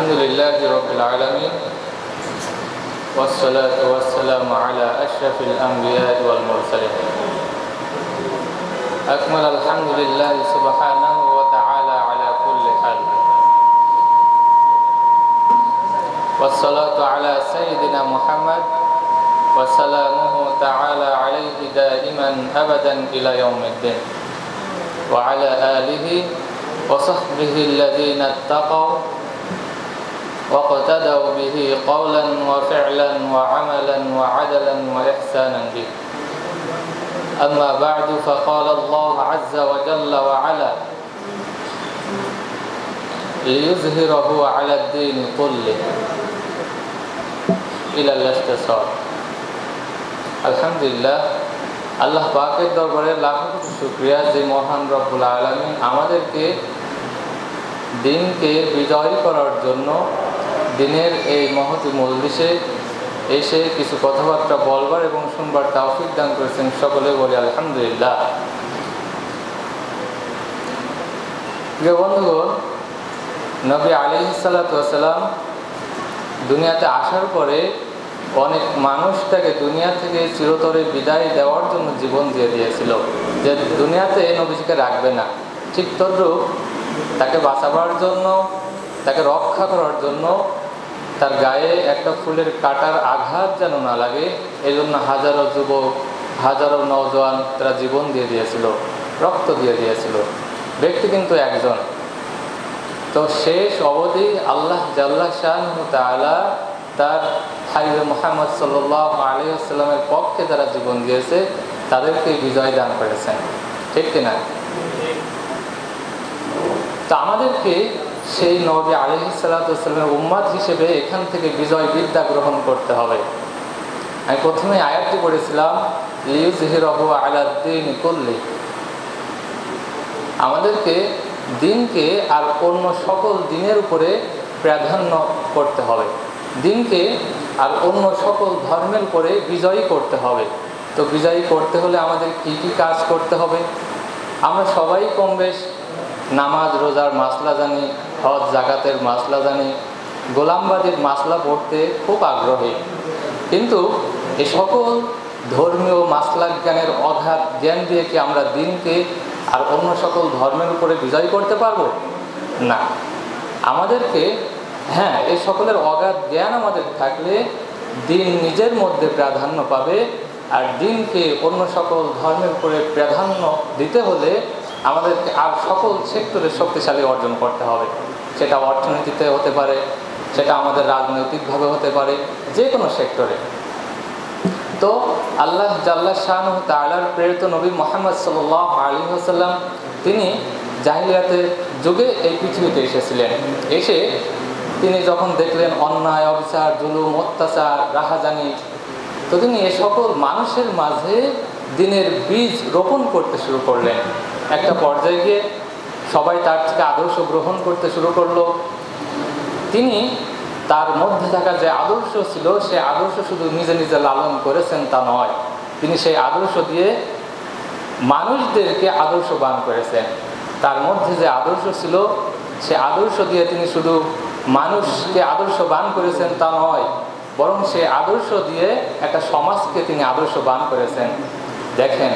Alhamdulillahi Rabbil Alamin Wassalatu wassalamu ala ashrafil anbiya wal mursalin Akmal alhamdulillahi subhanahu wa ta'ala ala kulli hal Wassalatu ala sayyidina Muhammad Wassalamuhu ta'ala alaihi daiman abadan ila yaumiddin Wa ala alihi wa sahbihi alladhina attaqaw وَاقْتَدَوْا بِهِ قَوْلًا وَفِعْلًا وَعَمَلًا وَعَدَلًا وَإِحْسَانًا بِهِ أما بعد فقال الله عز وجل وعلا ليظهره على الدين كله إلى الاختصار আলহামদুলিল্লাহ আল্লাহ পাকের দরবারে লাখো কোটি শুকরিয়া যে মহান রব্বুল আলামিন আমাদেরকে দিনকে বিজয় করার জন্য দিনের এই মহতী মজলিসে এসে কিছু কথাবার্তা বলবার এবং শুনবার তৌফিক দান করেছেন। সকলে বলি আলহামদুলিল্লাহ। প্রিয় বন্ধুগণ, নবী আলাইহিস সালাতু ওয়াস সালাম দুনিয়াতে আসার পরে অনেক মানুষ তাকে দুনিয়া থেকে চিরতরে বিদায় দেওয়ার জন্য জীবন দিয়ে দিয়েছিল, যে দুনিয়াতে নবীজিকে রাখবে না। ঠিক তদ্রূপ তাকে বাঁচাবার জন্য, তাকে রক্ষা করার জন্য তার গায়ে একটা ফুলের কাঁটার আঘাত যেন না লাগে, এই জন্য হাজারো যুবক, হাজারো নওজোয়ান তারা জীবন দিয়ে দিয়েছিল, রক্ত দিয়ে দিয়েছিল। ব্যক্তি কিন্তু একজন। তো শেষ অবধি আল্লাহ জাল্লা শাআনহু তাআলা তার হাবিব মুহাম্মদ সাল্লাল্লাহু আলাইহি ওয়াসাল্লামের পক্ষে যারা জীবন দিয়েছে তাদেরকে বিজয় দান করেছেন, ঠিক কিনা? তো আমাদেরকে সেই নবী আলাইহিস সালাতু ওয়াস সালামের উম্মত হিসেবে এখান থেকে বিজয় বিদ্যা গ্রহণ করতে হবে। আমি প্রথমে আয়াতটি পড়েছিলাম, লিইয়ুযহিরাহু আলাদ দীনি কুল্লি। আমাদেরকে দিনকে আর অন্য সকল দিনের উপরে প্রাধান্য করতে হবে, দিনকে আর অন্য সকল ধর্মের উপরে বিজয়ী করতে হবে। তো বিজয়ী করতে হলে আমাদের কি কি কাজ করতে হবে? আমরা সবাই কম বেশ নামাজ রোজার মাসলা জানি, হজ জাকাতের মাসলা জানি, গোলামবাদীর মাসলা পড়তে খুব আগ্রহী, কিন্তু এই সকল ধর্মীয় মাসলা জ্ঞানের অগাধ জ্ঞান দিয়ে কি আমরা দিনকে আর অন্য সকল ধর্মের উপরে বিজয় করতে পারবো? না। আমাদেরকে এই সকলের অগাধ জ্ঞান আমাদের থাকলে দিন নিজের মধ্যে প্রাধান্য পাবে, আর দিনকে অন্য সকল ধর্মের উপরে প্রাধান্য দিতে হলে আমাদেরকে আর সকল সেক্টরে শক্তিশালী অর্জন করতে হবে। সেটা অর্থনীতিতে হতে পারে, সেটা আমাদের রাজনৈতিকভাবে হতে পারে, যে কোনো সেক্টরে। তো আল্লাহ জাল্লা শাআনহু তাআলার প্রেরিত নবী মুহাম্মদ সাল্লাল্লাহু আলাইহি ওয়াসাল্লাম তিনি জাহিলিয়াতের যুগে এই পৃথিবীতে এসেছিলেন। এসে তিনি যখন দেখলেন অন্যায়, অবিচার, জুলুম, অত্যাচার, রাহাজানি, তো তিনি এ সকল মানুষের মাঝে দিনের বীজ রোপণ করতে শুরু করলেন। একটা পর্যায়ে গিয়ে সবাই তার থেকে আদর্শ গ্রহণ করতে শুরু করলো। তিনি তার মধ্যে থাকা যে আদর্শ ছিল, সে আদর্শ শুধু নিজে নিজে লালন করেছেন তা নয়, তিনি সেই আদর্শ দিয়ে মানুষদেরকে আদর্শবান করেছেন। তার মধ্যে যে আদর্শ ছিল, সে আদর্শ দিয়ে তিনি শুধু মানুষকে আদর্শবান করেছেন তা নয়, বরং সে আদর্শ দিয়ে একটা সমাজকে তিনি আদর্শবান করেছেন। দেখেন,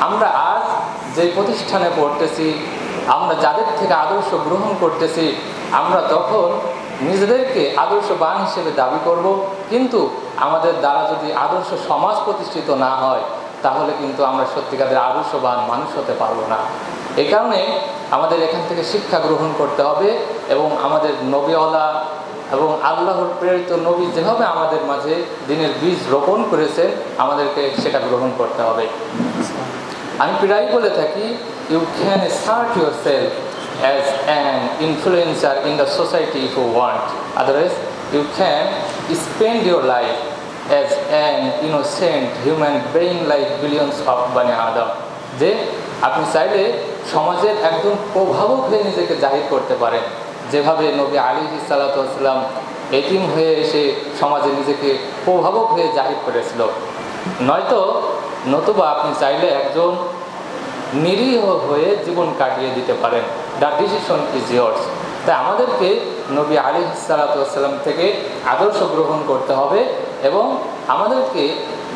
আমরা আজ যে প্রতিষ্ঠানে পড়তেছি, আমরা যাদের থেকে আদর্শ গ্রহণ করতেছি, আমরা তখন নিজেদেরকে আদর্শবান হিসেবে দাবি করব, কিন্তু আমাদের দ্বারা যদি আদর্শ সমাজ প্রতিষ্ঠিত না হয়, তাহলে কিন্তু আমরা সত্যিকারের আদর্শবান মানুষ হতে পারবো না। এই কারণে আমাদের এখান থেকে শিক্ষা গ্রহণ করতে হবে, এবং আমাদের নবীওয়ালা এবং আল্লাহর প্রেরিত নবী যেভাবে আমাদের মাঝে দিনের বীজ রোপণ করেছে, আমাদেরকে সেটা গ্রহণ করতে হবে। আমি প্রায় বলে থাকি, you can start yourself as an influencer in the society if you want, otherwise you can spend your life as an innocent human being like billions of বানি আদম। যে আপনি চাইলে সমাজের একজন প্রভাবক হয়ে নিজেকে জাহির করতে পারেন, যেভাবে নবী আলাইহিস সালাতু ওয়াস সালাম এতিম হয়ে এসে সমাজে নিজেকে প্রভাবক হয়ে জাহির করেছিল। নতুবা আপনি চাইলে একজন নিরীহ হয়ে জীবন কাটিয়ে দিতে পারেন। The decision is years. তাই আমাদেরকে নবী আলাইহিস সালাতু ওয়াস সালাম থেকে আদর্শ গ্রহণ করতে হবে এবং আমাদেরকে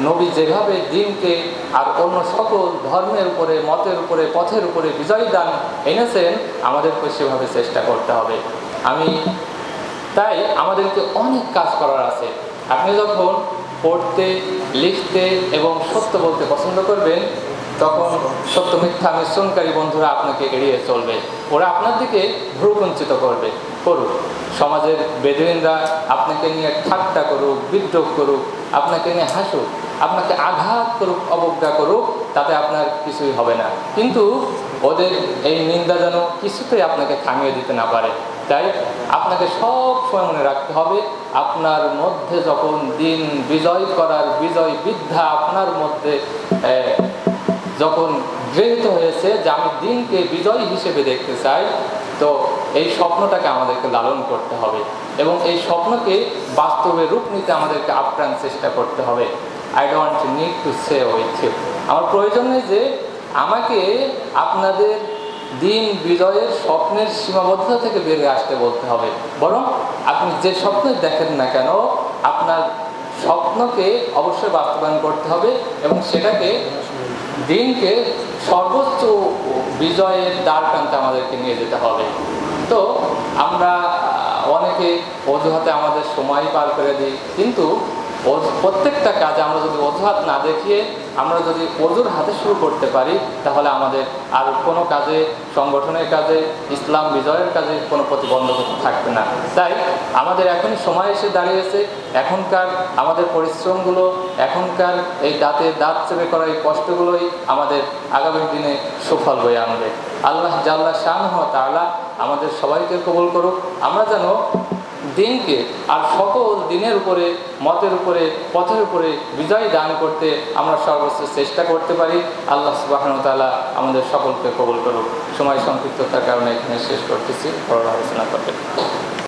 নবী যেভাবে দিনকে আর অন্য সকল ধর্মের উপরে, মতের উপরে, পথের উপরে বিজয় দান এনেছেন, আমাদেরকে সেভাবে চেষ্টা করতে হবে। তাই আমাদেরকে অনেক কাজ করার আছে। আপনি যখন পড়তে, লিখতে এবং সত্য বলতে পছন্দ করবেন, তখন সত্য মিথ্যা মিশ্রণকারী বন্ধুরা আপনাকে এড়িয়ে চলবে, ওরা আপনার দিকে ভ্রুকুঞ্চিত করুক। সমাজের বেদুইনরা আপনাকে নিয়ে ঠাট্টা করুক, বিদ্রোহ করুক, আপনাকে নিয়ে হাসুক, আপনাকে আঘাত করুক, অবজ্ঞা করুক, তাতে আপনার কিছুই হবে না। কিন্তু ওদের এই নিন্দা যেন কিছুতেই আপনাকে থামিয়ে দিতে না পারে। তাই আপনাকে সব সময় মনে রাখতে হবে, আপনার মধ্যে যখন দিন বিজয় করার বিজয় বিদ্যা আপনার মধ্যে যখন গৃহীত হয়েছে যে আমি দিনকে বিজয় হিসেবে দেখতে চাই, তো এই স্বপ্নটাকে আমাদেরকে লালন করতে হবে এবং এই স্বপ্নকে বাস্তবে রূপ নিতে আমাদেরকে আপ্রাণ চেষ্টা করতে হবে। I don't need to say with you, আমার প্রয়োজন নেই যে আমাকে আপনাদের দিন বিজয়ের স্বপ্নের সীমাবদ্ধতা থেকে বেরিয়ে আসতে বলতে হবে, বরং আপনি যে স্বপ্ন দেখেন না কেন, আপনার স্বপ্নকে অবশ্যই বাস্তবায়ন করতে হবে এবং সেটাকে দিনকে সর্বোচ্চ বিজয়ের দ্বার প্রান্তে আমাদেরকে নিয়ে যেতে হবে। তো আমরা অনেকে অজুহাতে আমাদের সময় পার করে দিই, কিন্তু প্রত্যেকটা কাজে আমরা যদি অজুহাত না দেখিয়ে আমরা যদি অজুর হাতে শুরু করতে পারি, তাহলে আমাদের আর কোনো কাজে, সংগঠনের কাজে, ইসলাম বিজয়ের কাজে কোনো প্রতিবন্ধকতা থাকবে না। তাই আমাদের এখনই সময় এসে দাঁড়িয়েছে, এখনকার আমাদের পরিশ্রমগুলো, এখনকার এই দাঁতে দাঁত চেপে করা এই কষ্টগুলোই আমাদের আগামী দিনে সুফল বয়ে আনবে। আল্লাহ জাল্লা শানহু ওয়া তাআলা আমাদের সবাইকে কবুল করুক। আমরা যেন দিনকে আর সকল দিনের উপরে, মতের উপরে, পথের উপরে বিজয় দান করতে আমরা সর্বোচ্চ চেষ্টা করতে পারি। আল্লাহ সুবহানাহু ওয়া তাআলা আমাদের সকলকে কবুল করুক। সময় সংক্ষিপ্ততার কারণে এখানে শেষ করতেছি, পরে আলোচনা করবেন।